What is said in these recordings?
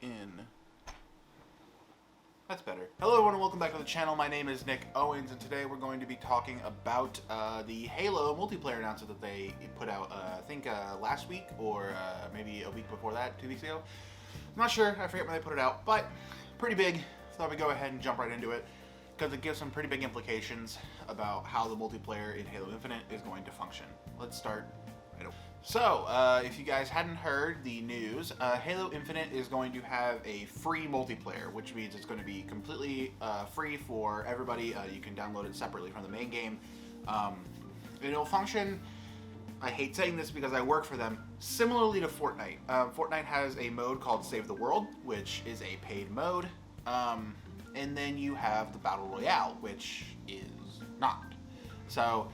In. That's better. Hello everyone and welcome back to the channel. My name is Nick Owens and today we're going to be talking about the Halo multiplayer announcement that they put out, I think last week or maybe a week before that, 2 weeks ago. I'm not sure, I forget when they put it out, but pretty big. Thought we'd go ahead and jump right into it because it gives some pretty big implications about how the multiplayer in Halo Infinite is going to function. Let's start right away. So, if you guys hadn't heard the news, Halo Infinite is going to have a free multiplayer, which means it's going to be completely free for everybody. You can download it separately from the main game. It'll function, I hate saying this because I work for them, similarly to Fortnite. Fortnite has a mode called Save the World, which is a paid mode. And then you have the Battle Royale, which is not. So,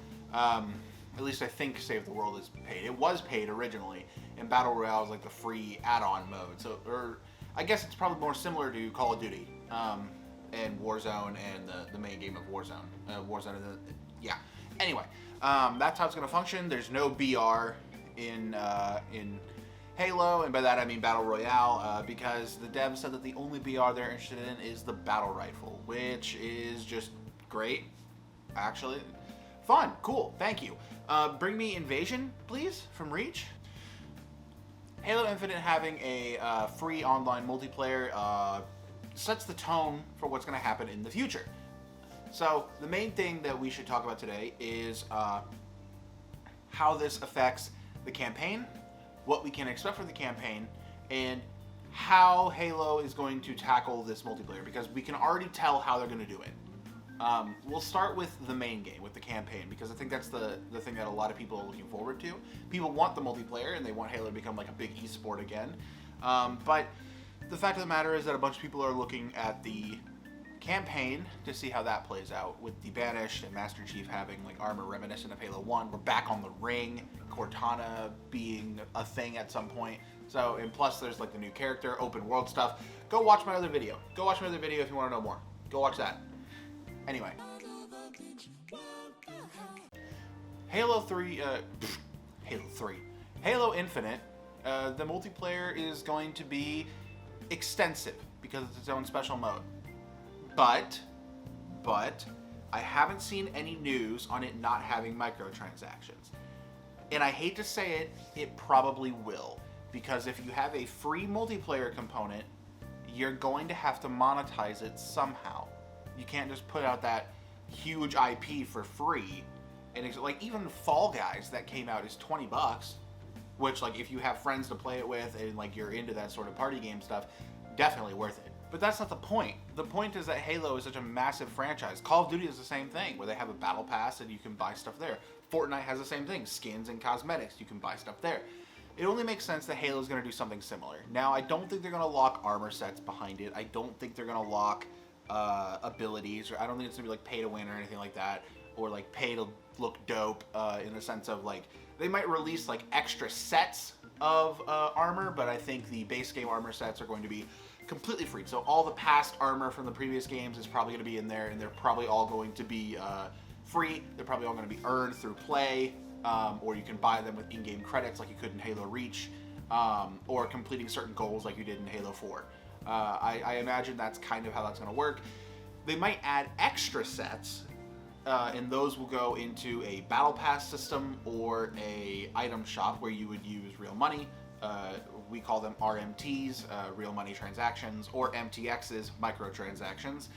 at least I think Save the World is paid. It was paid originally, and Battle Royale is like the free add-on mode. So, or I guess it's probably more similar to Call of Duty and Warzone and the main game of Warzone. Yeah. Anyway, that's how it's going to function. There's no BR in Halo, and by that I mean Battle Royale, because the devs said that the only BR they're interested in is the Battle Rifle, which is just great, actually. Fun, cool, thank you. Bring me Invasion, please, from Reach. Halo Infinite having a free online multiplayer sets the tone for what's going to happen in the future. So the main thing that we should talk about today is how this affects the campaign, what we can expect from the campaign, and how Halo is going to tackle this multiplayer, because we can already tell how they're going to do it. We'll start with the main game, with the campaign, because I think that's the thing that a lot of people are looking forward to. People want the multiplayer, and they want Halo to become like a big esport again. But the fact of the matter is that a bunch of people are looking at the campaign to see how that plays out, with the Banished and Master Chief having like armor reminiscent of Halo 1. We're back on the ring, Cortana being a thing at some point. So, and plus there's like the new character, open world stuff. Go watch my other video. Go watch my other video if you want to know more. Go watch that. Anyway, Halo Halo Infinite, the multiplayer is going to be extensive because it's its own special mode. But, I haven't seen any news on it not having microtransactions. And I hate to say it, it probably will. Because if you have a free multiplayer component, you're going to have to monetize it somehow. You can't just put out that huge IP for free. And it's like, even Fall Guys that came out is $20, which like if you have friends to play it with and like you're into that sort of party game stuff, definitely worth it. But that's not the point. The point is that Halo is such a massive franchise. Call of Duty is the same thing, where they have a battle pass and you can buy stuff there. Fortnite has the same thing, skins and cosmetics, you can buy stuff there. It only makes sense that Halo is going to do something similar. Now, I don't think they're going to lock armor sets behind it. I don't think they're going to lock abilities, or I don't think it's gonna be like pay to win or anything like that, or like pay to look dope in the sense of like they might release like extra sets of armor, but I think the base game armor sets are going to be completely free. So all the past armor from the previous games is probably going to be in there, and they're probably all going to be free. They're probably all going to be earned through play, or you can buy them with in-game credits like you could in Halo Reach, or completing certain goals like you did in Halo 4. I imagine that's kind of how that's going to work. They might add extra sets, and those will go into a battle pass system or a item shop where you would use real money. We call them RMTs, real money transactions, or MTXs, microtransactions,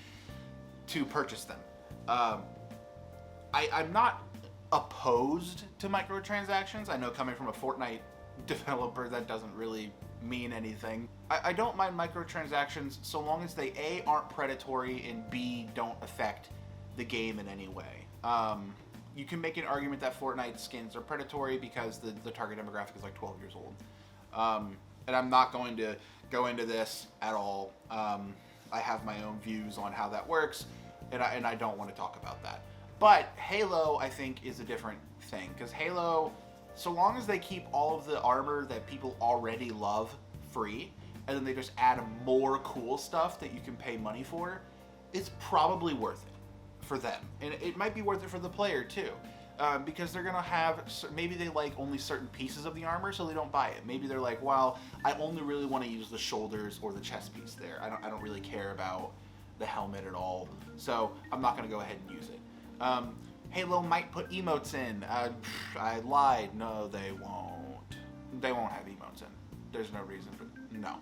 to purchase them. I'm not opposed to microtransactions. I know coming from a Fortnite developer that doesn't really mean anything. I don't mind microtransactions so long as they A, aren't predatory, and B, don't affect the game in any way. You can make an argument that Fortnite skins are predatory because the target demographic is like 12 years old. And I'm not going to go into this at all. I have my own views on how that works, and I don't want to talk about that. But Halo, I think, is a different thing, because Halo, so long as they keep all of the armor that people already love free, and then they just add more cool stuff that you can pay money for, it's probably worth it for them. And it might be worth it for the player too. because they're gonna have, maybe they like only certain pieces of the armor, so they don't buy it. Maybe they're like, well, I only really want to use the shoulders or the chest piece there. I don't really care about the helmet at all, so I'm not gonna go ahead and use it. Halo might put emotes in. I lied. No, they won't. They won't have emotes in. There's no reason for no.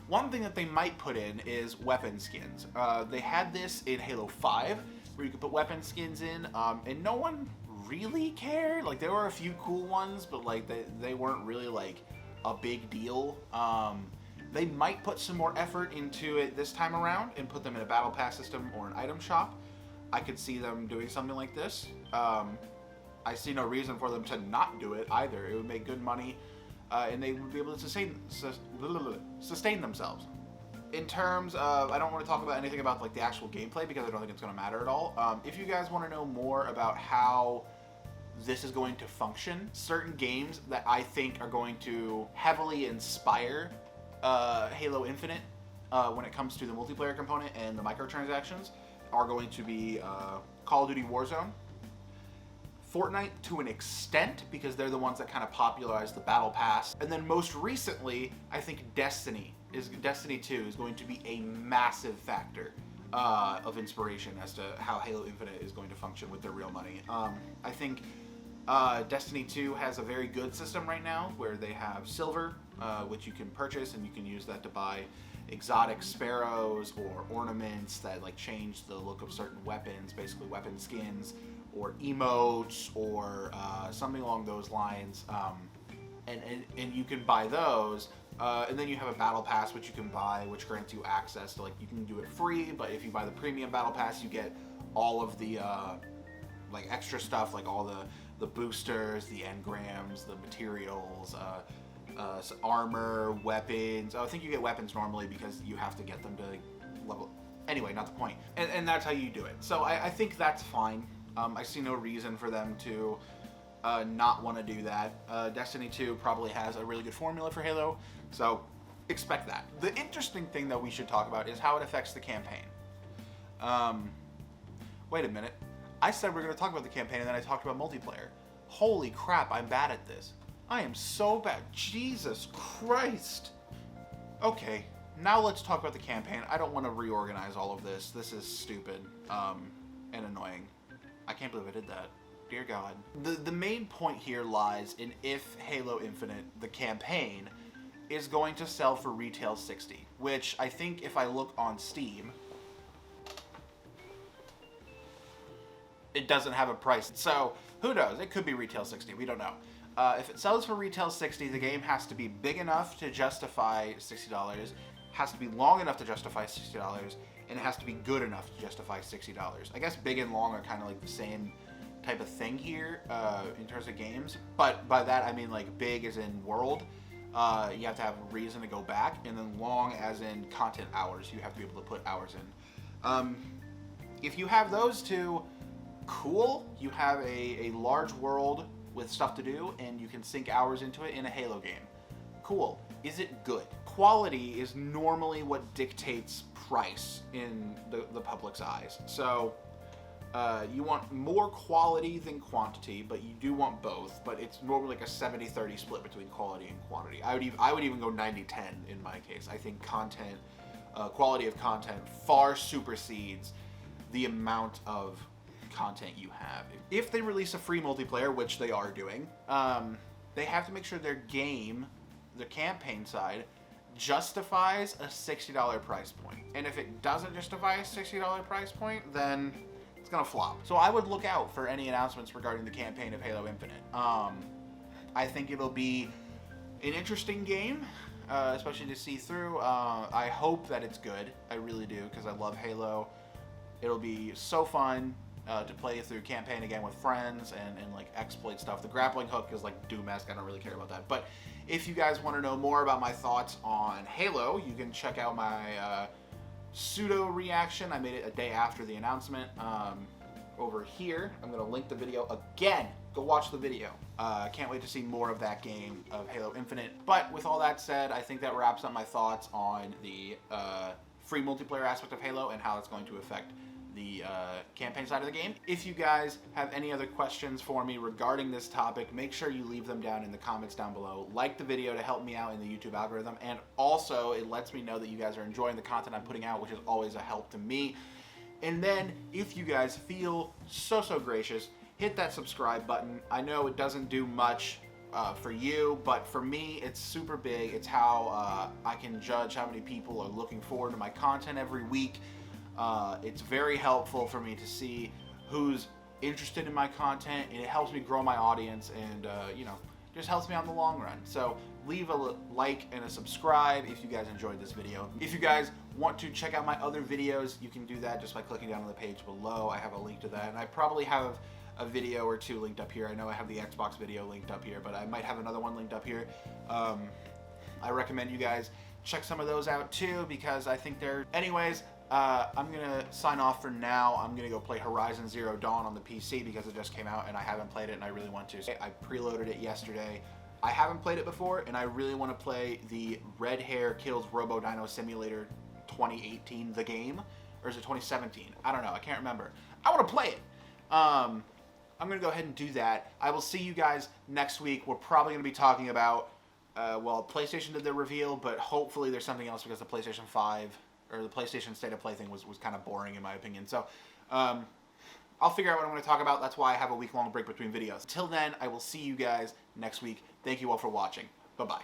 One thing that they might put in is weapon skins. They had this in Halo 5, where you could put weapon skins in, and no one really cared. Like, there were a few cool ones, but like they weren't really like a big deal. They might put some more effort into it this time around and put them in a battle pass system or an item shop. I could see them doing something like this. I see no reason for them to not do it either. It would make good money, and they would be able to sustain themselves. In terms of, I don't want to talk about anything about like the actual gameplay because I don't think it's going to matter at all. If you guys want to know more about how this is going to function, certain games that I think are going to heavily inspire Halo Infinite when it comes to the multiplayer component and the microtransactions are going to be Call of Duty Warzone, Fortnite to an extent because they're the ones that kind of popularized the Battle Pass, and then most recently I think Destiny 2 is going to be a massive factor of inspiration as to how Halo Infinite is going to function with their real money. I think Destiny 2 has a very good system right now where they have silver, which you can purchase and you can use that to buy exotic sparrows or ornaments that like change the look of certain weapons, basically weapon skins or emotes or something along those lines. And you can buy those, and then you have a battle pass which you can buy, which grants you access to, like, you can do it free, but if you buy the premium battle pass you get all of the like extra stuff, like all the boosters, the engrams, the materials, armor, weapons. I think you get weapons normally because you have to get them to level. Anyway, not the point. And that's how you do it. So I think that's fine. I see no reason for them to not want to do that. Destiny 2 probably has a really good formula for Halo, so expect that. The interesting thing that we should talk about is how it affects the campaign. Wait a minute. I said we were going to talk about the campaign and then I talked about multiplayer. Holy crap, I'm bad at this. I am so bad. Jesus Christ. Okay, now let's talk about the campaign. I don't want to reorganize all of this. This is stupid and annoying. I can't believe I did that. Dear God. The main point here lies in if Halo Infinite, the campaign, is going to sell for retail $60, which I think if I look on Steam, it doesn't have a price. So who knows? It could be retail $60. We don't know. If it sells for retail $60, the game has to be big enough to justify $60, has to be long enough to justify $60, and it has to be good enough to justify $60. I guess big and long are kind of like the same type of thing here in terms of games, but by that I mean like big as in world, you have to have a reason to go back, and then long as in content hours, you have to be able to put hours in. If you have those two, cool, you have a large world with stuff to do and you can sink hours into it in a Halo game. Cool. Is it good? Quality is normally what dictates price in the public's eyes. So you want more quality than quantity, but you do want both, but it's normally like a 70-30 split between quality and quantity. I would even go 90-10 in my case. I think content, quality of content far supersedes the amount of content you have. If they release a free multiplayer, which they are doing, they have to make sure their game, the campaign side, justifies a $60 price point. And if it doesn't justify a $60 price point, then it's gonna flop. So I would look out for any announcements regarding the campaign of Halo Infinite. I think it'll be an interesting game, especially to see through. I hope that it's good. I really do, because I love Halo. It'll be so fun to play through campaign again with friends and like exploit stuff. The grappling hook is like Doom-esque. I don't really care about that. But if you guys want to know more about my thoughts on Halo, you can check out my pseudo reaction. I made it a day after the announcement over here. I'm going to link the video again. Go watch the video. Can't wait to see more of that game of Halo Infinite. But with all that said, I think that wraps up my thoughts on the free multiplayer aspect of Halo and how it's going to affect the campaign side of the game. If you guys have any other questions for me regarding this topic, make sure you leave them down in the comments down below. Like the video to help me out in the YouTube algorithm, and also it lets me know that you guys are enjoying the content I'm putting out, which is always a help to me. And then, if you guys feel so gracious, hit that subscribe button. I know it doesn't do much for you, but for me, it's super big. It's how I can judge how many people are looking forward to my content every week. It's very helpful for me to see who's interested in my content, and it helps me grow my audience, and you know, just helps me out in the long run. So leave a like and a subscribe if you guys enjoyed this video. If you guys want to check out my other videos, you can do that just by clicking down on the page below. I have a link to that, and I probably have a video or two linked up here. I know I have the Xbox video linked up here, but I might have another one linked up here. I recommend you guys check some of those out too, because I think they're... Anyways, I'm gonna sign off for now. I'm gonna go play Horizon Zero Dawn on the PC because it just came out and I haven't played it and I really want to. So I preloaded it yesterday. I haven't played it before, and I really want to play the Red Hair Kills Robo Dino Simulator 2018, the game, or is it 2017? I don't know. I can't remember. I want to play it. I'm going to go ahead and do that. I will see you guys next week. We're probably going to be talking about, well, PlayStation did their reveal, but hopefully there's something else because the PlayStation 5, or the PlayStation State of Play thing was kind of boring in my opinion. So, I'll figure out what I'm going to talk about. That's why I have a week-long break between videos. Till then, I will see you guys next week. Thank you all for watching. Bye-bye.